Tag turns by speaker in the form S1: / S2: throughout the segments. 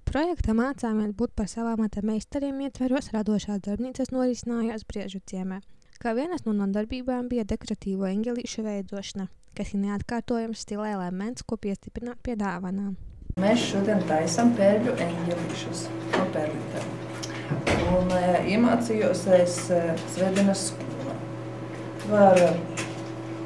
S1: Projekta mācāmies būt par savā amata meistariem ietveros radošās darbnīcas norisinājās Briežu ciemē. Kā vienas no nodarbībām bija dekoratīvo eņģelīšu veidošana, kas ir neatkārtojams stila elements, ko piestiprināt pie dāvanām.
S2: Mēs šodien taisam pērļu eņģelīšus no pērlītēm. Un iemācījos es Svētdienas skolā. Var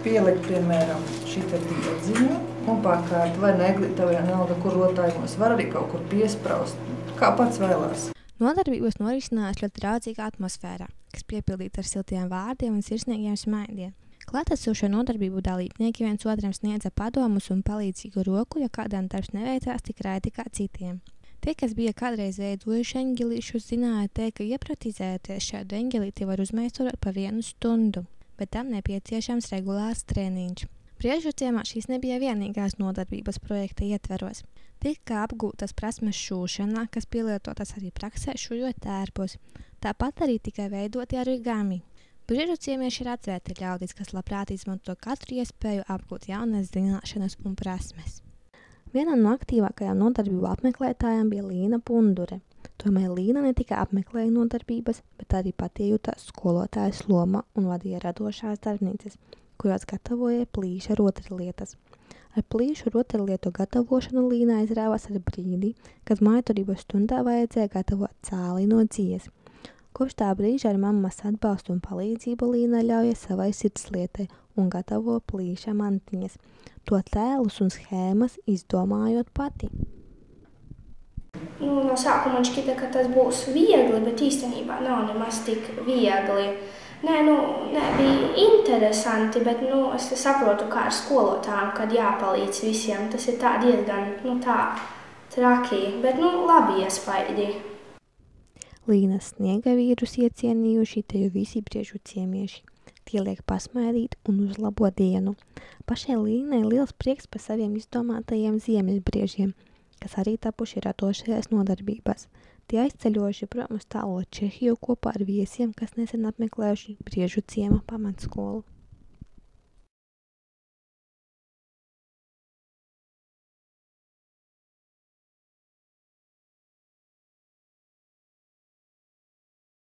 S2: pielikt, piemēram, šita diedziņu un pakārt vai neglita vai nelga, kur rotājumos. Var arī kaut kur piespraust, kā pats vēlās.
S1: Nodarbības norisinājās ļoti draudzīgā atmosfērā, kas piepildīta ar siltiem vārdiem un sirsnīgiem smaidiem. Klātesošo nodarbību dalībnieki viens otram sniedza padomus un palīdzīgu roku, ja kādam darbs neveicās tik raiti kā citiem. Tie, kas bija kādreiz veidojuši eņģelīšus, zināja teikt, ka iepraktizēties šādu eņģelīti var uzmeistarot pa 1 stundu, bet tam nepieciešams regulārs treniņš. Briežu ciemā šīs nebija vienīgās nodarbības projekta ietveros. Tika apgūtas prasmes šūšanā, kas pielietotas arī praksē šujot tērpus. Tāpat arī tika veidoti origami. Briežu ciemieši ir atvērti ļaudis, kas labprāt izmanto katru iespēju apgūt jaunas zināšanas un prasmes. Viena no aktīvākajām nodarbību apmeklētājām bija Līna Pundure. Tomēr Līna ne tikai apmeklēja nodarbības, bet arī patiejūtās skolotājas loma un vadīja radošās darbnīcas, kurās gatavoja plīša rotaļlietas. Ar plīšu rotaļlietu gatavošanu Līna aizrāvās ar brīdi, kad mājturības stundā vajadzēja gatavot cāli no dzies. Kopš tā brīža ar mammas atbalstu un palīdzību Līna ļauja savai sirdslietai un gatavo plīša mantiņas, to tēlus un schēmas izdomājot pati.
S3: No sākuma man šķita, ka tas būs viegli, bet īstenībā nav nemaz tik viegli. Bija interesanti, bet es saprotu, kā ar skolotājiem, kad jāpalīdz visiem. Tas ir tā diezgan traki, bet labi iespaidi.
S1: Līnas sniega vīrus iecienījuši teju visi Briežu ciemieši. Tie liek pasmaidīt un uzlabot dienu. Pašai Līnai liels prieks par saviem izdomātajiem ziemeļbriežiem, kas arī tapuši radošajās nodarbībās. Tie aizceļojuši prom uz tālo Čehiju kopā ar viesiem, kas nesen apmeklējuši Briežu ciema pamatskolu.